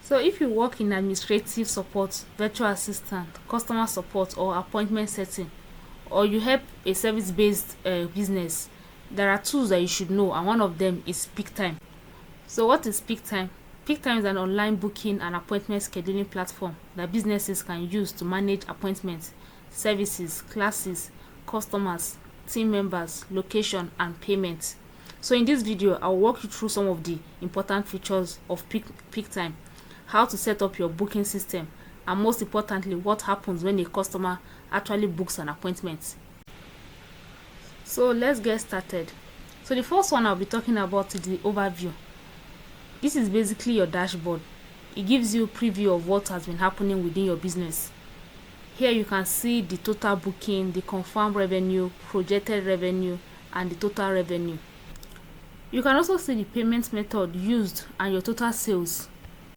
So if you work in administrative support, virtual assistant, customer support, or appointment setting, or you help a service-based business, there are tools that you should know, and one of them is Picktime. So what is Picktime? Picktime is an online booking and appointment scheduling platform that businesses can use to manage appointments, services, classes, customers, team members, location, and payments. So in this video, I'll walk you through some of the important features of Picktime, how to set up your booking system, and most importantly, what happens when a customer actually books an appointment. So let's get started. So the first one I'll be talking about is the overview. This is basically your dashboard. It gives you a preview of what has been happening within your business. Here you can see the total booking, the confirmed revenue, projected revenue, and the total revenue. You can also see the payment method used and your total sales.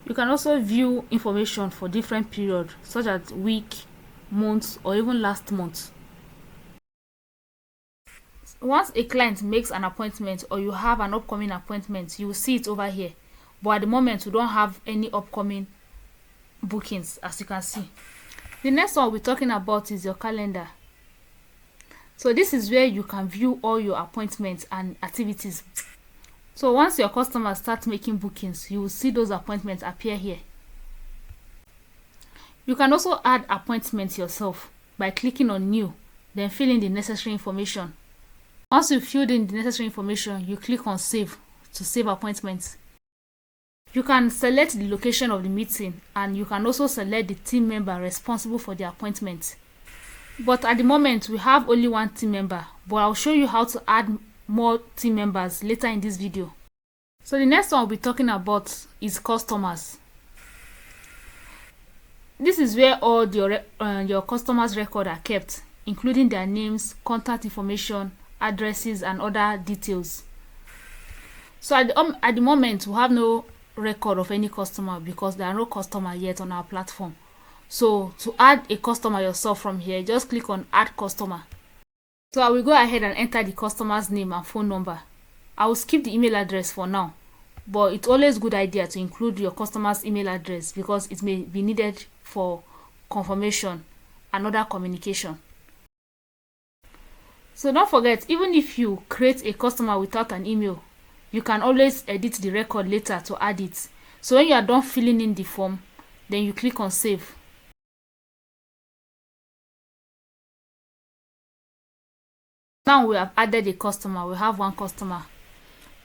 You can also view information for different periods such as week, month, or even last month. Once a client makes an appointment or you have an upcoming appointment, you will see it over here. But at the moment, we don't have any upcoming bookings, as you can see. The next one we're talking about is your calendar. So this is where you can view all your appointments and activities. So once your customers start making bookings, you will see those appointments appear here. You can also add appointments yourself by clicking on new, then fill in the necessary information. Once you've filled in the necessary information, you click on save to save appointments. You can select the location of the meeting, and you can also select the team member responsible for the appointment. But at the moment, we have only one team member, but I'll show you how to add more team members later in this video. So the next one we'll be talking about is customers. This is where all your customers' records are kept, including their names, contact information, addresses, and other details. So at the moment, we have no record of any customer because there are no customer yet on our platform. So to add a customer yourself from here, just click on add customer. So I will go ahead and enter the customer's name and phone number. I will skip the email address for now, but it's always a good idea to include your customer's email address because it may be needed for confirmation and other communication. So don't forget, even if you create a customer without an email, you can always edit the record later to add it. So when you are done filling in the form, then you click on save. Now we have added a customer. We have one customer.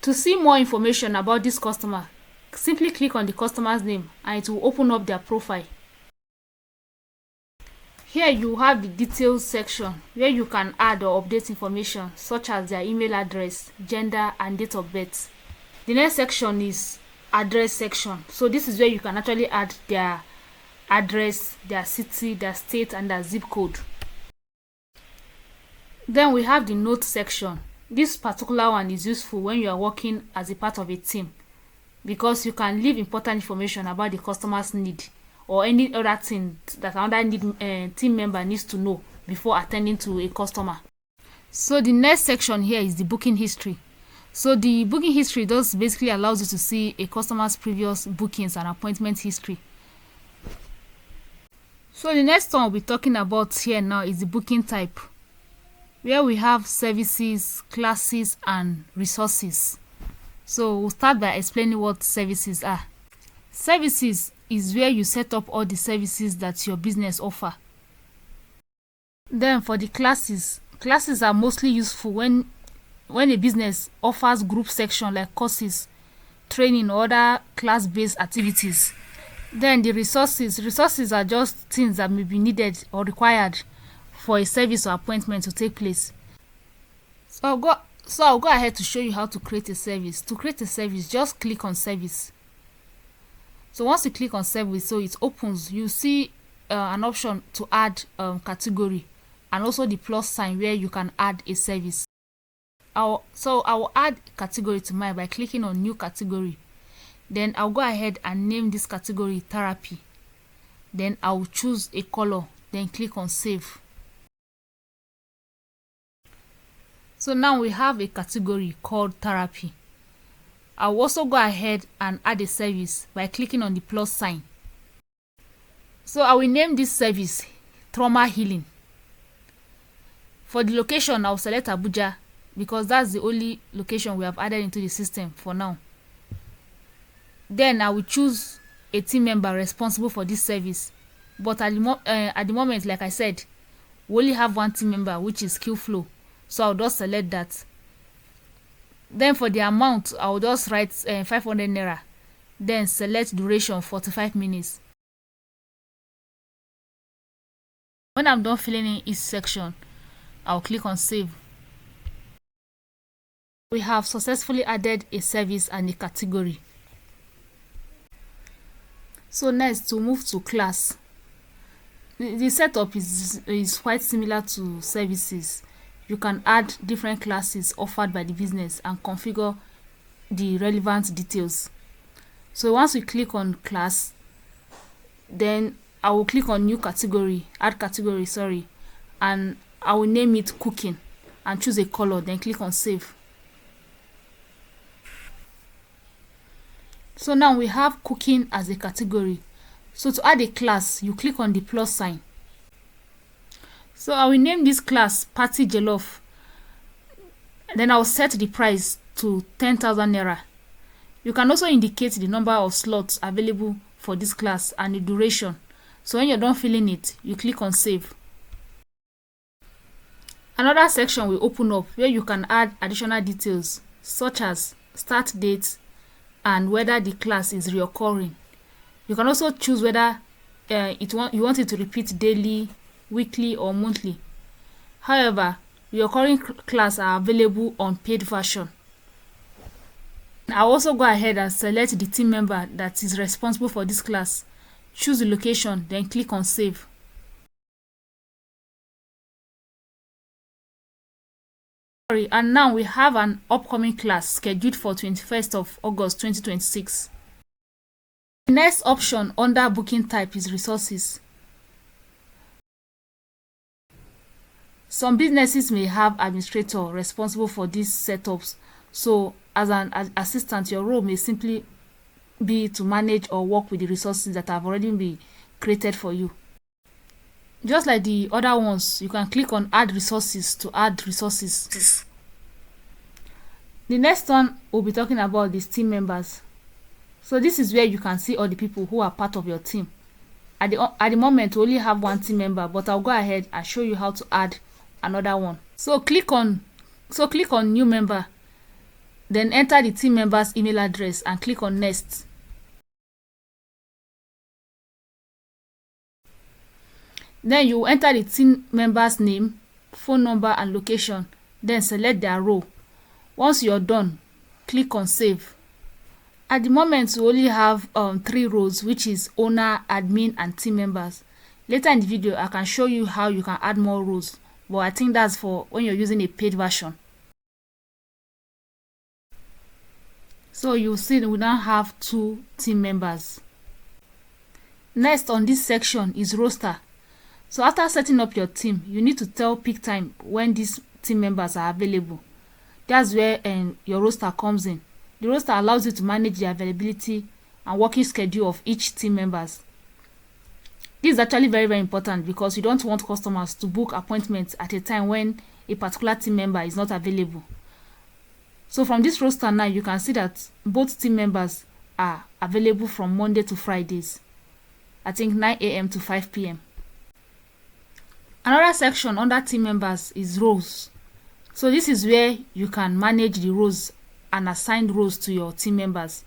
To see more information about this customer, simply click on the customer's name and it will open up their profile. Here you have the details section where you can add or update information such as their email address, gender, and date of birth. The next section is address section. So this is where you can actually add their address, their city, their state, and their zip code. Then we have the notes section. This particular one is useful when you are working as a part of a team because you can leave important information about the customer's need or any other thing that another team member needs to know before attending to a customer. So the next section here is the booking history. So the booking history does basically allows you to see a customer's previous bookings and appointment history. So the next one we'll be talking about here now is the booking type, where we have services, classes, and resources. So we'll start by explaining what services are. Services is where you set up all the services that your business offer. Then for the classes are mostly useful when a business offers group section like courses, training, or other class-based activities. Then the resources are just things that may be needed or required for a service or appointment to take place. So I'll go ahead to show you how to create a service. To create a service, just click on service. So once you click on service, so it opens, you see an option to add category and also the plus sign where you can add a service. I will add category to mine by clicking on new category. Then I'll go ahead and name this category therapy. Then I'll choose a color, then click on save. So now we have a category called therapy. I'll also go ahead and add a service by clicking on the plus sign. So I will name this service trauma healing. For the location, I'll select Abuja because that's the only location we have added into the system for now. Then I will choose a team member responsible for this service. But at the moment, like I said, we only have one team member, which is Skillflow. So I'll just select that. Then for the amount, I'll just write 500 naira. Then select duration 45 minutes. When I'm done filling in each section, I'll click on save. We have successfully added a service and a category. So next, to move to class. The setup is quite similar to services. You can add different classes offered by the business and configure the relevant details. So once we click on class, then I will click on new category, add category, and I will name it cooking and choose a color, then click on save. So now we have cooking as a category. So to add a class, you click on the plus sign. So I will name this class Party Jollof. Then I'll set the price to 10,000 naira. You can also indicate the number of slots available for this class and the duration. So when you're done filling it, you click on save. Another section will open up where you can add additional details such as start date and whether the class is reoccurring. You can also choose whether you want it to repeat daily, weekly or monthly. However, reoccurring class are available on paid version. I'll also go ahead and select the team member that is responsible for this class. Choose the location, then click on save. And now we have an upcoming class scheduled for 21st of August 2026. The next option under booking type is resources. Some businesses may have administrator responsible for these setups. So as an assistant, your role may simply be to manage or work with the resources that have already been created for you. Just like the other ones, you can click on add resources to add resources. The next one we'll be talking about is team members. So this is where you can see all the people who are part of your team. At the moment, we only have one team member, but I'll go ahead and show you how to add another one. So click on new member, then enter the team member's email address and click on next. Then you enter the team member's name, phone number and location, then select their role. Once you're done, click on save. At the moment, we only have 3 roles, which is owner, admin and team members. Later in the video, I can show you how you can add more roles, but I think that's for when you're using a paid version. So you'll see that we now have 2 team members. Next on this section is roster. So after setting up your team, you need to tell Picktime when these team members are available. That's where your roster comes in. The roster allows you to manage the availability and working schedule of each team members. This is actually very, very important because you don't want customers to book appointments at a time when a particular team member is not available. So from this roster now, you can see that both team members are available from Monday to Fridays. I think 9 a.m. to 5 p.m. Another section under team members is roles. So this is where you can manage the roles and assign roles to your team members.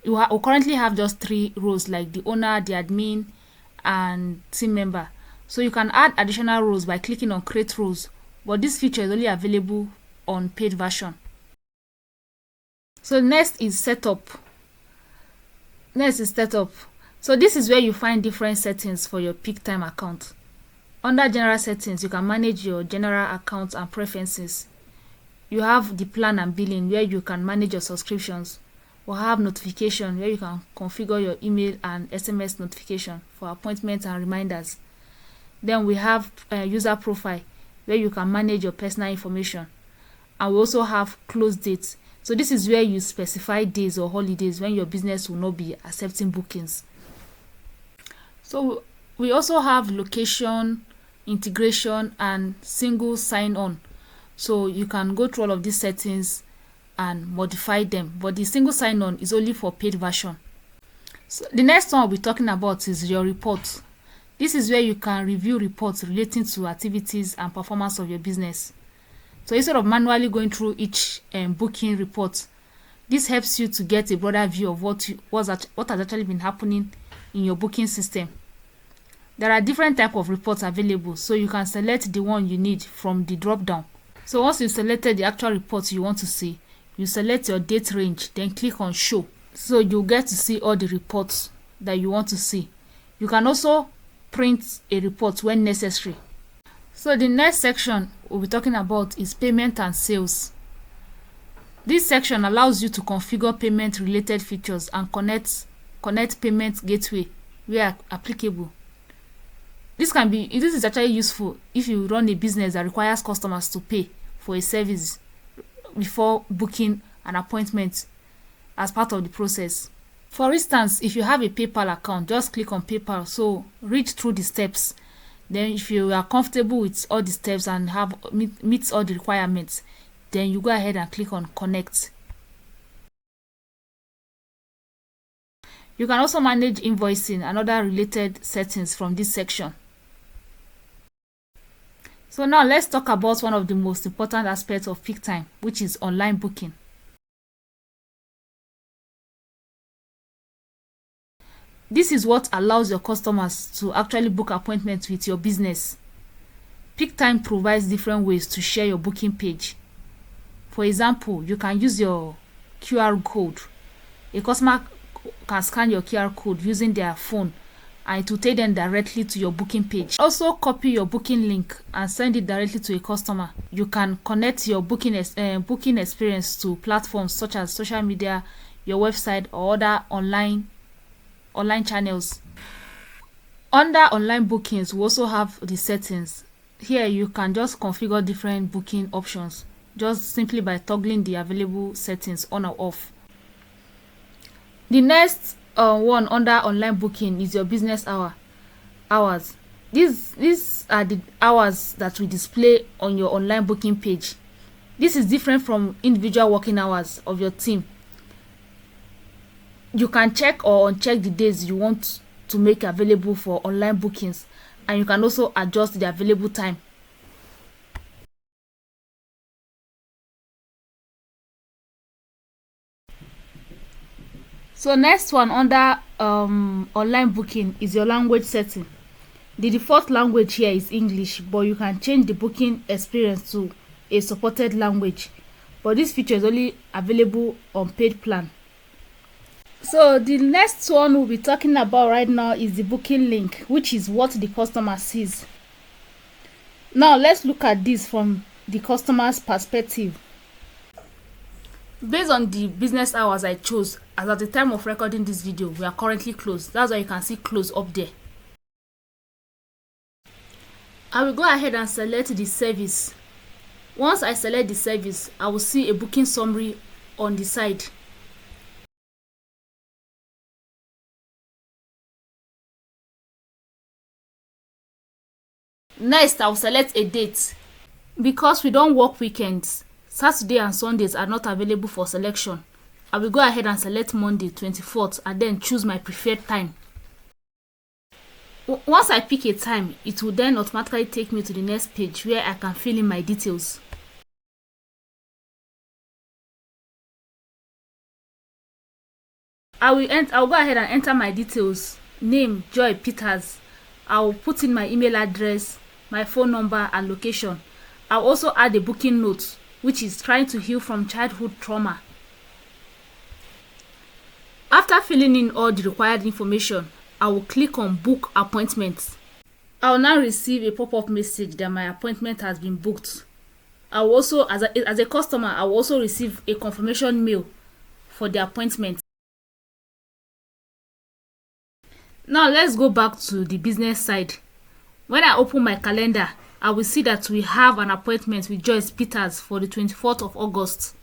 We currently have just 3 roles, like the owner, the admin, and team member. So you can add additional roles by clicking on create roles, but this feature is only available on paid version. So next is setup. So this is where you find different settings for your Picktime account. Under general settings, you can manage your general account and preferences. You have the plan and billing where you can manage your subscriptions. We have notification where you can configure your email and SMS notification for appointments and reminders. Then we have user profile where you can manage your personal information. And we also have close dates. So this is where you specify days or holidays when your business will not be accepting bookings. So we also have location, integration, and single sign-on. So you can go through all of these settings and modify them, but the single sign-on is only for paid version. So the next one we'll be talking about is your report. This is where you can review reports relating to activities and performance of your business. So instead of manually going through each booking report, this helps you to get a broader view of what has actually been happening in your booking system. There are different types of reports available, so you can select the one you need from the drop down. So once you've selected the actual report you want to see, you select your date range, then click on show. So you'll get to see all the reports that you want to see. You can also print a report when necessary. So the next section we'll be talking about is payment and sales. This section allows you to configure payment related features and connect payment gateway where applicable. This is actually useful if you run a business that requires customers to pay for a service before booking an appointment as part of the process. For instance, if you have a PayPal account, just click on PayPal. So read through the steps. Then if you are comfortable with all the steps and meets all the requirements, then you go ahead and click on connect. You can also manage invoicing and other related settings from this section. So now let's talk about one of the most important aspects of Picktime, which is online booking. This is what allows your customers to actually book appointments with your business. Picktime provides different ways to share your booking page. For example, you can use your QR code. A customer can scan your QR code using their phone and it will take them directly to your booking page. Also copy your booking link and send it directly to a customer. You can connect your booking experience to platforms such as social media, your website, or other online channels. Under online bookings, we also have the settings. Here you can just configure different booking options just simply by toggling the available settings on or off. The next one under online booking is your business hours. These are the hours that we display on your online booking page. This is different from individual working hours of your team. You can check or uncheck the days you want to make available for online bookings, and you can also adjust the available time. So next one under online booking is your language setting. The default language here is English, but you can change the booking experience to a supported language, but this feature is only available on paid plan. So the next one we'll be talking about right now is the booking link, which is what the customer sees. Now let's look at this from the customer's perspective. Based on the business hours I chose, as at the time of recording this video, we are currently closed. That's why you can see close up there. I will go ahead and select the service. Once I select the service, I will see a booking summary on the side. Next, I'll select a date. Because we don't work weekends, Saturday and Sundays are not available for selection. I will go ahead and select Monday 24th and then choose my preferred time. Once I pick a time, it will then automatically take me to the next page where I can fill in my details. I'll go ahead and enter my details. Name, Joy Peters. I'll put in my email address, my phone number, and location. I'll also add a booking note, which is trying to heal from childhood trauma. After filling in all the required information, I will click on Book Appointments. I will now receive a pop-up message that my appointment has been booked. I will also, as a customer, I will also receive a confirmation mail for the appointment. Now let's go back to the business side. When I open my calendar, I will see that we have an appointment with Joyce Peters for the 24th of August.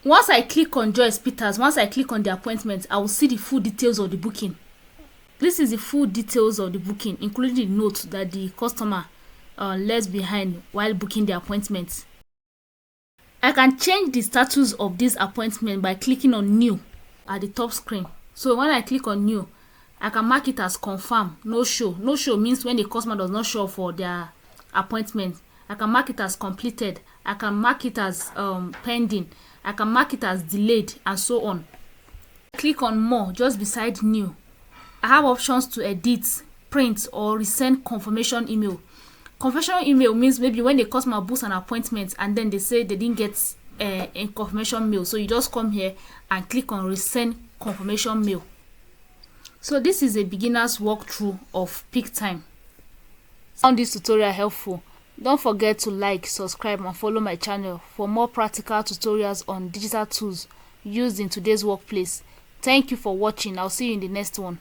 Once I click on Joyce Peters, once I click on the appointment, I will see the full details of the booking. This is the full details of the booking, including the note that the customer left behind while booking the appointment. I can change the status of this appointment by clicking on New at the top screen. So when I click on New, I can mark it as confirm, no show. No show means when the customer does not show up for their appointment. I can mark it as completed. I can mark it as pending. I can mark it as delayed, and so on. Click on More just beside New. I have options to edit, print, or resend confirmation email. Confirmation email means maybe when the customer books an appointment and then they say they didn't get a confirmation mail, so you just come here and click on resend confirmation mail. So this is a beginner's walkthrough of Picktime. Found this tutorial helpful? Don't forget to like, subscribe, and follow my channel for more practical tutorials on digital tools used in today's workplace. Thank you for watching. I'll see you in the next one.